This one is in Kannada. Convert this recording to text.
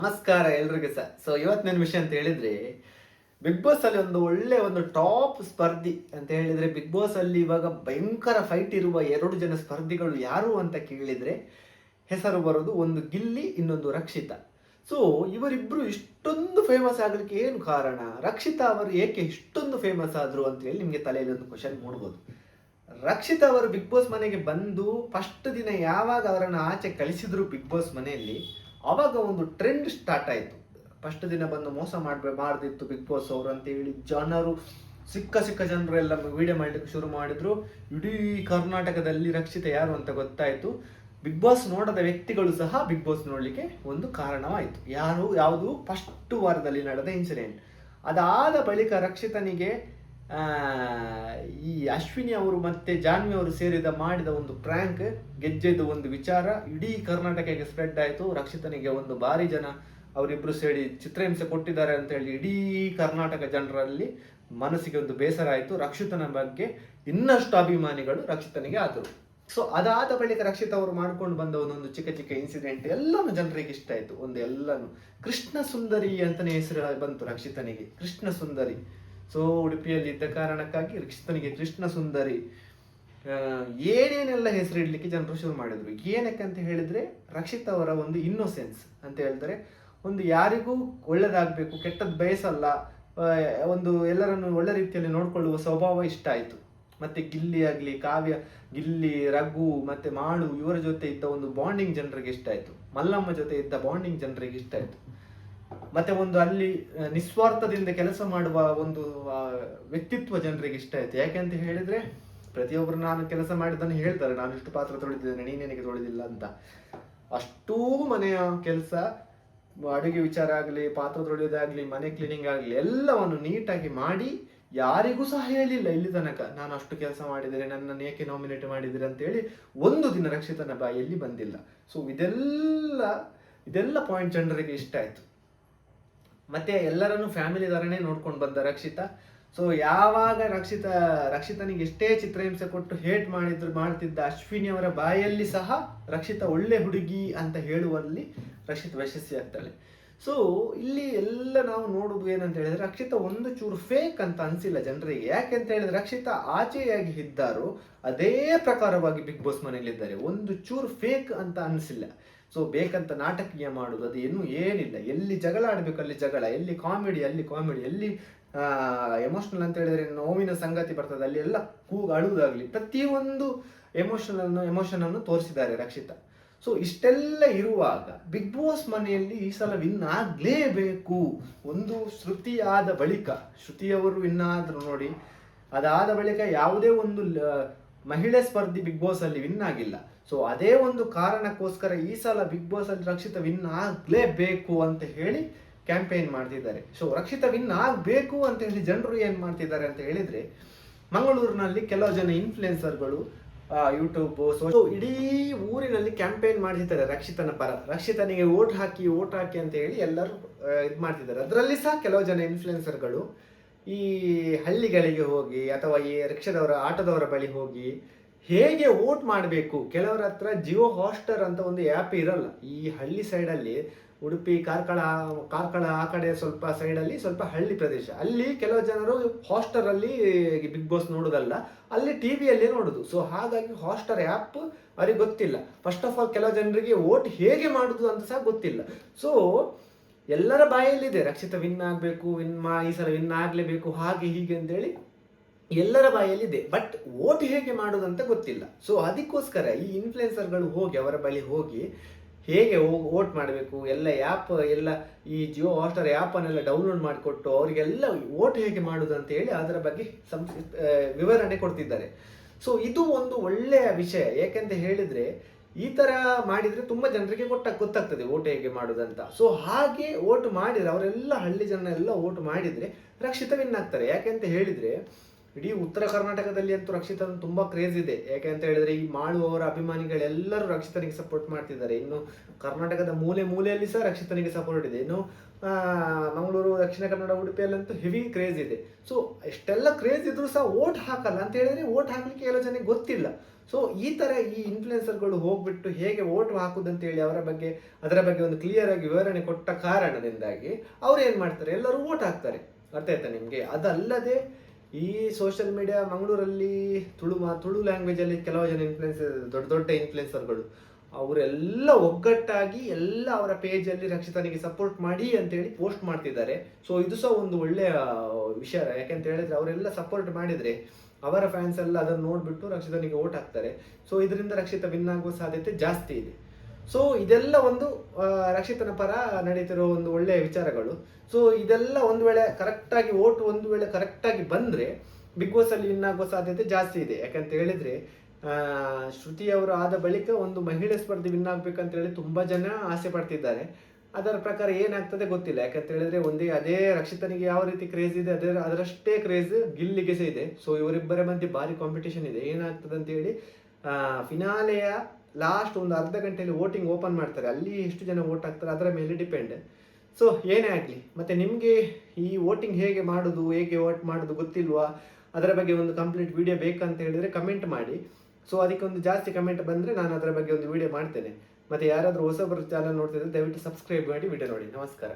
ನಮಸ್ಕಾರ ಎಲ್ರಿಗೂ ಸಹ. ಇವತ್ತಿನ ವಿಷಯ ಅಂತ ಹೇಳಿದ್ರೆ, ಬಿಗ್ ಬಾಸ್ ಅಲ್ಲಿ ಒಂದು ಟಾಪ್ ಸ್ಪರ್ಧಿ ಅಂತ ಹೇಳಿದ್ರೆ, ಬಿಗ್ ಬಾಸ್ ಅಲ್ಲಿ ಇವಾಗ ಭಯಂಕರ ಫೈಟ್ ಇರುವ 2 ಜನ ಸ್ಪರ್ಧಿಗಳು ಯಾರು ಅಂತ ಕೇಳಿದ್ರೆ ಹೆಸರು ಬರೋದು ಒಂದು ಗಿಲ್ಲಿ, ಇನ್ನೊಂದು ರಕ್ಷಿತಾ. ಸೊ ಇವರಿಬ್ರು ಇಷ್ಟೊಂದು ಫೇಮಸ್ ಆಗ್ಲಿಕ್ಕೆ ಏನು ಕಾರಣ? ರಕ್ಷಿತಾ ಅವರು ಏಕೆ ಇಷ್ಟೊಂದು ಫೇಮಸ್ ಆದ್ರು ಅಂತ ಹೇಳಿ ನಿಮ್ಗೆ ತಲೆಯಲ್ಲಿ ಒಂದು ಕ್ವಶನ್ ಮೂಡ್ಬೋದು. ರಕ್ಷಿತಾ ಅವರು ಬಿಗ್ ಬಾಸ್ ಮನೆಗೆ ಬಂದು ಫಸ್ಟ್ ದಿನ ಯಾವಾಗ ಅವರನ್ನು ಆಚೆ ಕಳಿಸಿದ್ರು ಬಿಗ್ ಬಾಸ್ ಮನೆಯಲ್ಲಿ, ಅವಾಗ ಒಂದು ಟ್ರೆಂಡ್ ಸ್ಟಾರ್ಟ್ ಆಯಿತು. ಫಸ್ಟ್ ದಿನ ಬಂದು ಮೋಸ ಮಾಡ್ದಿತ್ತು ಬಿಗ್ ಬಾಸ್ ಅವರು ಅಂತ ಹೇಳಿ ಜನರು ಸಿಕ್ಕ ಜನರು ಎಲ್ಲ ವಿಡಿಯೋ ಮಾಡಲಿಕ್ಕೆ ಶುರು ಮಾಡಿದ್ರು. ಇಡೀ ಕರ್ನಾಟಕದಲ್ಲಿ ರಕ್ಷಿತ ಯಾರು ಅಂತ ಗೊತ್ತಾಯಿತು. ಬಿಗ್ ಬಾಸ್ ನೋಡದ ವ್ಯಕ್ತಿಗಳು ಸಹ ಬಿಗ್ ಬಾಸ್ ನೋಡಲಿಕ್ಕೆ ಒಂದು ಕಾರಣವಾಯಿತು. ಯಾವುದು ಫಸ್ಟ್ ವಾರದಲ್ಲಿ ನಡೆದ ಇನ್ಸಿಡೆಂಟ್. ಅದಾದ ಬಳಿಕ ರಕ್ಷಿತನಿಗೆ ಈ ಅಶ್ವಿನಿ ಅವರು ಮತ್ತೆ ಜಾನ್ವಿ ಅವರು ಮಾಡಿದ ಒಂದು ಪ್ರ್ಯಾಂಕ್, ಗೆಜ್ಜೆದು ಒಂದು ವಿಚಾರ ಇಡೀ ಕರ್ನಾಟಕಕ್ಕೆ ಸ್ಪ್ರೆಡ್ ಆಯಿತು. ರಕ್ಷಿತನಿಗೆ ಒಂದು ಭಾರಿ ಜನ ಅವರಿಬ್ರು ಸೇರಿ ಚಿತ್ರಹಿಂಸೆ ಕೊಟ್ಟಿದ್ದಾರೆ ಅಂತ ಹೇಳಿ ಇಡೀ ಕರ್ನಾಟಕ ಜನರಲ್ಲಿ ಮನಸ್ಸಿಗೆ ಒಂದು ಬೇಸರ ಆಯಿತು. ರಕ್ಷಿತನ ಬಗ್ಗೆ ಇನ್ನಷ್ಟು ಅಭಿಮಾನಿಗಳು ರಕ್ಷಿತನಿಗೆ ಆದರು. ಸೊ ಅದಾದ ಬಳಿಕ ರಕ್ಷಿತ ಅವರು ಮಾಡ್ಕೊಂಡು ಬಂದ ಒಂದೊಂದು ಚಿಕ್ಕ ಇನ್ಸಿಡೆಂಟ್ ಎಲ್ಲಾನು ಜನರಿಗೆ ಇಷ್ಟ ಆಯಿತು. ಎಲ್ಲಾನು ಕೃಷ್ಣ ಸುಂದರಿ ಅಂತಲೇ ಹೆಸರು ಬಂತು ರಕ್ಷಿತನಿಗೆ, ಕೃಷ್ಣ ಸುಂದರಿ. ಸೊ ಉಡುಪಿಯಲ್ಲಿ ಇದ್ದ ಕಾರಣಕ್ಕಾಗಿ ರಕ್ಷಿತನಿಗೆ ಕೃಷ್ಣ ಸುಂದರಿ ಏನೇನೆಲ್ಲ ಹೆಸರಿಡ್ಲಿಕ್ಕೆ ಜನರು ಶುರು ಮಾಡಿದ್ರು. ಏನಕ್ಕೆ ಅಂತ ಹೇಳಿದ್ರೆ, ರಕ್ಷಿತ್ ಅವರ ಒಂದು ಇನ್ನೋಸೆನ್ಸ್ ಅಂತ ಹೇಳಿದ್ರೆ, ಒಂದು ಯಾರಿಗೂ ಒಳ್ಳೇದಾಗಬೇಕು, ಕೆಟ್ಟದ್ದು ಬಯಸಲ್ಲ, ಒಂದು ಎಲ್ಲರನ್ನು ಒಳ್ಳೆ ರೀತಿಯಲ್ಲಿ ನೋಡ್ಕೊಳ್ಳುವ ಸ್ವಭಾವ ಇಷ್ಟ ಆಯಿತು. ಮತ್ತೆ ಗಿಲ್ಲಿ ಆಗಲಿ, ಕಾವ್ಯ, ಗಿಲ್ಲಿ, ರಘು ಮತ್ತೆ ಮಾಳು ಇವರ ಜೊತೆ ಇದ್ದ ಒಂದು ಬಾಂಡಿಂಗ್ ಜನರಿಗೆ ಇಷ್ಟ ಆಯಿತು. ಮಲ್ಲಮ್ಮ ಜೊತೆ ಇದ್ದ ಬಾಂಡಿಂಗ್ ಜನರಿಗೆ ಇಷ್ಟ ಆಯಿತು. ಮತ್ತೆ ಒಂದು ಅಲ್ಲಿ ನಿಸ್ವಾರ್ಥದಿಂದ ಕೆಲಸ ಮಾಡುವ ಒಂದು ವ್ಯಕ್ತಿತ್ವ ಜನರಿಗೆ ಇಷ್ಟ ಆಯ್ತು. ಯಾಕೆಂತ ಹೇಳಿದ್ರೆ, ಪ್ರತಿಯೊಬ್ಬರು ನಾನು ಕೆಲಸ ಮಾಡಿದ್ದನ್ನು ಹೇಳ್ತಾರೆ, ನಾನು ಇಷ್ಟು ಪಾತ್ರ ತೊಳೆದಿದ್ದೇನೆ, ನೀನೇನಿಗೆ ತೊಳೆದಿಲ್ಲ ಅಂತ. ಅಷ್ಟೂ ಮನೆಯ ಕೆಲಸ, ಅಡುಗೆ ವಿಚಾರ ಆಗಲಿ, ಪಾತ್ರ ತೊಳೆಯೋದಾಗ್ಲಿ, ಮನೆ ಕ್ಲೀನಿಂಗ್ ಆಗಲಿ, ಎಲ್ಲವನ್ನು ನೀಟಾಗಿ ಮಾಡಿ ಯಾರಿಗೂ ಸಹ ಹೇಳಿಲ್ಲ ಇಲ್ಲಿ ತನಕ ನಾನು ಅಷ್ಟು ಕೆಲಸ ಮಾಡಿದರೆ, ನನ್ನನ್ನು ಏಕೆ ನಾಮಿನೇಟ್ ಮಾಡಿದ್ದೀರಿ ಅಂತೇಳಿ ಒಂದು ದಿನ ರಕ್ಷಿತನ ಬಾಯಲ್ಲಿ ಬಂದಿಲ್ಲ. ಸೊ ಇದೆಲ್ಲ ಪಾಯಿಂಟ್ ಜನರಿಗೆ ಇಷ್ಟ ಆಯ್ತು. ಮತ್ತೆ ಎಲ್ಲರನ್ನು ಫ್ಯಾಮಿಲಿ ತರನೇ ನೋಡ್ಕೊಂಡು ಬಂದ ರಕ್ಷಿತಾ. ಸೊ ಯಾವಾಗ ರಕ್ಷಿತನಿಗೆ ಎಷ್ಟೇ ಚಿತ್ರಹಿಂಸೆ ಕೊಟ್ಟು ಹೇಟ್ ಮಾಡ್ತಿದ್ದ ಅಶ್ವಿನಿ ಅವರ ಬಾಯಲ್ಲಿ ಸಹ ರಕ್ಷಿತಾ ಒಳ್ಳೆ ಹುಡುಗಿ ಅಂತ ಹೇಳುವಲ್ಲಿ ರಕ್ಷಿತಾ ಯಶಸ್ವಿ ಆಗ್ತಾಳೆ. ಸೊ ಇಲ್ಲಿ ಎಲ್ಲ ನಾವು ನೋಡುವುದು ಏನಂತ ಹೇಳಿದ್ರೆ, ರಕ್ಷಿತಾ ಒಂದು ಚೂರು ಫೇಕ್ ಅಂತ ಅನ್ಸಿಲ್ಲ ಜನರಿಗೆ. ಯಾಕೆಂತ ಹೇಳಿದ್ರೆ, ರಕ್ಷಿತಾ ಆಚೆಯಾಗಿ ಇದ್ದಾರೋ ಅದೇ ಪ್ರಕಾರವಾಗಿ ಬಿಗ್ ಬಾಸ್ ಮನೆಯಲ್ಲಿದ್ದಾರೆ. ಒಂದು ಚೂರು ಫೇಕ್ ಅಂತ ಅನಿಸಿಲ್ಲ. ಸೊ ಬೇಕಂತ ನಾಟಕೀಯ ಮಾಡುವುದು ಅದು ಏನಿಲ್ಲ. ಎಲ್ಲಿ ಜಗಳ ಆಡಬೇಕು ಅಲ್ಲಿ ಜಗಳ, ಎಲ್ಲಿ ಕಾಮಿಡಿ ಅಲ್ಲಿ ಕಾಮಿಡಿ, ಎಲ್ಲಿ ಎಮೋಷನಲ್ ಅಂತ ಹೇಳಿದ್ರೆ ನೋವಿನ ಸಂಗತಿ ಬರ್ತದೆ ಅಲ್ಲಿ ಎಲ್ಲ ಅಳುವುದಾಗ್ಲಿ, ಪ್ರತಿಯೊಂದು ಎಮೋಷನ್ ಅನ್ನು ತೋರಿಸಿದ್ದಾರೆ ರಕ್ಷಿತಾ. ಸೊ ಇಷ್ಟೆಲ್ಲ ಇರುವಾಗ ಬಿಗ್ ಬಾಸ್ ಮನೆಯಲ್ಲಿ ಈ ಸಲ ವಿನ್ ಆಗ್ಲೇಬೇಕು. ಒಂದು ಶ್ರುತಿ ಆದ ಬಳಿಕ, ಶ್ರುತಿಯವರು ವಿನ್ ಆದ್ರು ನೋಡಿ, ಅದಾದ ಬಳಿಕ ಯಾವುದೇ ಒಂದು ಮಹಿಳೆ ಸ್ಪರ್ಧಿ ಬಿಗ್ ಬಾಸ್ ಅಲ್ಲಿ ವಿನ್ ಆಗಿಲ್ಲ. ಸೊ ಅದೇ ಒಂದು ಕಾರಣಕ್ಕೋಸ್ಕರ ಈ ಸಲ ಬಿಗ್ ಬಾಸ್ ಅಲ್ಲಿ ರಕ್ಷಿತಾ ವಿನ್ ಆಗ್ಲೇಬೇಕು ಅಂತ ಹೇಳಿ ಕ್ಯಾಂಪೇನ್ ಮಾಡ್ತಿದ್ದಾರೆ. ಸೊ ರಕ್ಷಿತಾ ವಿನ್ ಆಗ್ಬೇಕು ಅಂತ ಹೇಳಿ ಜನರು ಏನ್ ಮಾಡ್ತಿದ್ದಾರೆ ಅಂತ ಹೇಳಿದ್ರೆ, ಮಂಗಳೂರಿನಲ್ಲಿ ಕೆಲವು ಜನ ಇನ್ಫ್ಲುಯೆನ್ಸರ್ಗಳು, ಯೂಟ್ಯೂಬ್, ಇಡೀ ಊರಿನಲ್ಲಿ ಕ್ಯಾಂಪೇನ್ ಮಾಡ್ತಿದ್ದಾರೆ ರಕ್ಷಿತನ ಪರ. ರಕ್ಷಿತನಿಗೆ ಓಟ್ ಹಾಕಿ ಅಂತ ಹೇಳಿ ಎಲ್ಲರೂ ಇದು ಮಾಡ್ತಿದ್ದಾರೆ. ಅದರಲ್ಲಿ ಸಹ ಕೆಲವು ಜನ ಇನ್ಫ್ಲುಯೆನ್ಸರ್ಗಳು ಈ ಹಳ್ಳಿಗಳಿಗೆ ಹೋಗಿ ಅಥವಾ ಈ ರಿಕ್ಷಾದವರ ಆಟೋದವರ ಬಳಿ ಹೋಗಿ ಹೇಗೆ ವೋಟ್ ಮಾಡಬೇಕು, ಕೆಲವರ ಹತ್ರ ಜಿಯೋ ಹಾಟ್‌ಸ್ಟಾರ್ ಅಂತ ಒಂದು ಆ್ಯಪ್ ಇರಲ್ಲ. ಈ ಹಳ್ಳಿ ಸೈಡಲ್ಲಿ ಉಡುಪಿ, ಕಾರ್ಕಳ ಆ ಕಡೆ ಸ್ವಲ್ಪ ಸೈಡಲ್ಲಿ ಸ್ವಲ್ಪ ಹಳ್ಳಿ ಪ್ರದೇಶ, ಅಲ್ಲಿ ಕೆಲವು ಜನರು ಹಾಟ್‌ಸ್ಟಾರ್ ಅಲ್ಲಿ ಬಿಗ್ ಬಾಸ್ ನೋಡೋದಲ್ಲ, ಅಲ್ಲಿ ಟಿವಿಯಲ್ಲೇ ನೋಡೋದು. ಸೊ ಹಾಗಾಗಿ ಹಾಟ್‌ಸ್ಟಾರ್ ಆ್ಯಪ್ ಅವ್ರಿಗೆ ಗೊತ್ತಿಲ್ಲ. ಫಸ್ಟ್ ಆಫ್ ಆಲ್ ಕೆಲವು ಜನರಿಗೆ ವೋಟ್ ಹೇಗೆ ಮಾಡೋದು ಅಂತ ಸಹ ಗೊತ್ತಿಲ್ಲ. ಸೊ ಎಲ್ಲರ ಬಾಯಲ್ಲಿದೆ ರಕ್ಷಿತಾ ವಿನ್ ಆಗಬೇಕು, ಈ ಸಲ ವಿನ್ ಆಗಲೇಬೇಕು, ಹಾಗೆ ಹೀಗೆ ಅಂತೇಳಿ ಎಲ್ಲರ ಬಾಯಲ್ಲಿದೆ. ಬಟ್ ವೋಟ್ ಹೇಗೆ ಮಾಡೋದಂತ ಗೊತ್ತಿಲ್ಲ. ಸೊ ಅದಕ್ಕೋಸ್ಕರ ಈ ಇನ್ಫ್ಲುಯೆನ್ಸರ್ಗಳು ಹೋಗಿ ಅವರ ಬಳಿ ಹೋಗಿ ಹೇಗೆ ವೋಟ್ ಮಾಡಬೇಕು, ಎಲ್ಲ ಈ ಜಿಯೋ ಹಾಟ್‌ಸ್ಟಾರ್ ಆ್ಯಪನ್ನೆಲ್ಲ ಡೌನ್ಲೋಡ್ ಮಾಡಿಕೊಟ್ಟು ಅವರಿಗೆಲ್ಲ ವೋಟ್ ಹೇಗೆ ಮಾಡೋದು ಅಂತ ಹೇಳಿ ಅದರ ಬಗ್ಗೆ ವಿವರಣೆ ಕೊಡ್ತಿದ್ದಾರೆ. ಸೊ ಇದು ಒಂದು ಒಳ್ಳೆಯ ವಿಷಯ. ಯಾಕೆಂತ ಹೇಳಿದ್ರೆ, ಈ ತರ ಮಾಡಿದ್ರೆ ತುಂಬಾ ಜನರಿಗೆ ಗೊತ್ತಾಗ್ತದೆ ವೋಟ್ ಹೇಗೆ ಮಾಡುದಂತ. ಸೊ ಹಾಗೆ ವೋಟ್ ಮಾಡಿದ್ರೆ, ಅವರೆಲ್ಲ ಹಳ್ಳಿ ಜನ ಎಲ್ಲ ವೋಟ್ ಮಾಡಿದ್ರೆ ರಕ್ಷಿತಾ ವಿನ್ ಆಗ್ತಾರೆ. ಯಾಕೆಂತ ಹೇಳಿದ್ರೆ, ಇಡೀ ಉತ್ತರ ಕರ್ನಾಟಕದಲ್ಲಿ ಅಂತೂ ರಕ್ಷಿತನ ತುಂಬಾ ಕ್ರೇಜ್ ಇದೆ. ಯಾಕೆ ಅಂತ ಹೇಳಿದ್ರೆ, ಈ ಮಾಡುವವರ ಅಭಿಮಾನಿಗಳೆಲ್ಲರೂ ರಕ್ಷಿತನಿಗೆ ಸಪೋರ್ಟ್ ಮಾಡ್ತಿದ್ದಾರೆ. ಇನ್ನು ಕರ್ನಾಟಕದ ಮೂಲೆಯಲ್ಲಿ ಸಹ ರಕ್ಷಿತನಿಗೆ ಸಪೋರ್ಟ್ ಇದೆ. ಇನ್ನು ಮಂಗಳೂರು, ದಕ್ಷಿಣ ಕನ್ನಡ, ಉಡುಪಿಯಲ್ಲಂತೂ ಹೆವಿ ಕ್ರೇಜ್ ಇದೆ. ಸೊ ಇಷ್ಟೆಲ್ಲ ಕ್ರೇಜ್ ಇದ್ರೂ ಸಹ ವೋಟ್ ಹಾಕಲ್ಲ ಅಂತ ಹೇಳಿದ್ರೆ, ವೋಟ್ ಹಾಕ್ಲಿಕ್ಕೆ ಕೆಲವು ಜನಕ್ಕೆ ಗೊತ್ತಿಲ್ಲ. ಸೊ ಈ ಥರ ಈ ಇನ್ಫ್ಲುಯೆನ್ಸರ್ಗಳು ಹೋಗ್ಬಿಟ್ಟು ಹೇಗೆ ಓಟ್ ಹಾಕುದಂತ ಹೇಳಿ ಅದರ ಬಗ್ಗೆ ಒಂದು ಕ್ಲಿಯರ್ ಆಗಿ ವಿವರಣೆ ಕೊಟ್ಟ ಕಾರಣದಿಂದಾಗಿ ಅವ್ರು ಏನು ಮಾಡ್ತಾರೆ, ಎಲ್ಲರೂ ಓಟ್ ಹಾಕ್ತಾರೆ. ಅರ್ಥ ಆಯ್ತಾ ನಿಮಗೆ? ಅದಲ್ಲದೆ ಈ ಸೋಷಿಯಲ್ ಮೀಡಿಯಾ ಮಂಗಳೂರಲ್ಲಿ ತುಳು ಲ್ಯಾಂಗ್ವೇಜಲ್ಲಿ ಕೆಲವು ಜನ ದೊಡ್ಡ ದೊಡ್ಡ ಇನ್ಫ್ಲುಯೆನ್ಸರ್ಗಳು ಅವರೆಲ್ಲ ಒಗ್ಗಟ್ಟಾಗಿ ಎಲ್ಲ ಅವರ ಪೇಜಲ್ಲಿ ರಕ್ಷಿತನಿಗೆ ಸಪೋರ್ಟ್ ಮಾಡಿ ಅಂತೇಳಿ ಪೋಸ್ಟ್ ಮಾಡ್ತಿದ್ದಾರೆ. ಸೊ ಇದು ಸಹ ಒಂದು ಒಳ್ಳೆಯ ವಿಷಯ. ಯಾಕೆಂತ ಹೇಳಿದ್ರೆ ಅವರೆಲ್ಲ ಸಪೋರ್ಟ್ ಮಾಡಿದರೆ ಅವರ ಫ್ಯಾನ್ಸ್ ಎಲ್ಲ ಅದನ್ನು ನೋಡಿಬಿಟ್ಟು ರಕ್ಷಿತನಿಗೆ ಓಟ್ ಹಾಕ್ತಾರೆ. ಸೊ ಇದರಿಂದ ರಕ್ಷಿತ ವಿನ್ ಆಗುವ ಸಾಧ್ಯತೆ ಜಾಸ್ತಿ ಇದೆ. ಸೊ ಇದೆಲ್ಲ ಒಂದು ರಕ್ಷಿತನ ಪರ ನಡೀತಿರೋ ಒಂದು ಒಳ್ಳೆಯ ವಿಚಾರಗಳು. ಸೊ ಇದೆಲ್ಲ ಒಂದು ವೇಳೆ ಕರೆಕ್ಟಾಗಿ ಒಂದು ವೇಳೆ ಕರೆಕ್ಟಾಗಿ ಬಂದರೆ ಬಿಗ್ ಬಾಸ್ ಅಲ್ಲಿ ವಿನ್ ಆಗುವ ಸಾಧ್ಯತೆ ಜಾಸ್ತಿ ಇದೆ. ಯಾಕಂತ ಹೇಳಿದ್ರೆ ಶ್ರುತಿ ಅವರು ಆದ ಬಳಿಕ ಒಂದು ಮಹಿಳೆ ಸ್ಪರ್ಧೆ ವಿನ್ ಆಗ್ಬೇಕಂತ ಹೇಳಿ ತುಂಬಾ ಜನ ಆಸೆ ಪಡ್ತಿದ್ದಾರೆ. ಅದರ ಪ್ರಕಾರ ಏನಾಗ್ತದೆ ಗೊತ್ತಿಲ್ಲ. ಯಾಕಂತ ಹೇಳಿದ್ರೆ ಅದೇ ರಕ್ಷಿತನಿಗೆ ಯಾವ ರೀತಿ ಕ್ರೇಜ್ ಇದೆ ಅದರಷ್ಟೇ ಕ್ರೇಜ್ ಗಿಲ್ಲಿಗೆ ಸಹ ಇದೆ. ಸೊ ಇವರಿಬ್ಬರ ಮಧ್ಯೆ ಭಾರಿ ಕಾಂಪಿಟೇಷನ್ ಇದೆ. ಏನಾಗ್ತದೆ ಅಂತ ಹೇಳಿ ಫಿನಾಲೆಯ ಲಾಸ್ಟ್ ಒಂದು ಅರ್ಧ ಗಂಟೆಯಲ್ಲಿ ವೋಟಿಂಗ್ ಓಪನ್ ಮಾಡ್ತಾರೆ. ಅಲ್ಲಿ ಎಷ್ಟು ಜನ ವೋಟ್ ಹಾಕ್ತಾರೆ ಅದರ ಮೇಲೆ ಡಿಪೆಂಡ್. ಸೊ ಏನೇ ಆಗಲಿ, ಮತ್ತೆ ನಿಮಗೆ ಈ ವೋಟಿಂಗ್ ಹೇಗೆ ವೋಟ್ ಮಾಡೋದು ಗೊತ್ತಿಲ್ವಾ, ಅದರ ಬಗ್ಗೆ ಒಂದು ಕಂಪ್ಲೀಟ್ ವಿಡಿಯೋ ಬೇಕಂತ ಹೇಳಿದರೆ ಕಮೆಂಟ್ ಮಾಡಿ. ಸೊ ಅದಕ್ಕೆ ಒಂದು ಜಾಸ್ತಿ ಕಮೆಂಟ್ ಬಂದರೆ ನಾನು ಅದರ ಬಗ್ಗೆ ಒಂದು ವಿಡಿಯೋ ಮಾಡ್ತೇನೆ. ಮತ್ತು ಯಾರಾದರೂ ಹೊಸಬರು ಚಾನಲ್ ನೋಡ್ತಿದ್ರೆ ದಯವಿಟ್ಟು ಸಬ್ಸ್ಕ್ರೈಬ್ ಮಾಡಿ ವಿಡಿಯೋ ನೋಡಿ. ನಮಸ್ಕಾರ.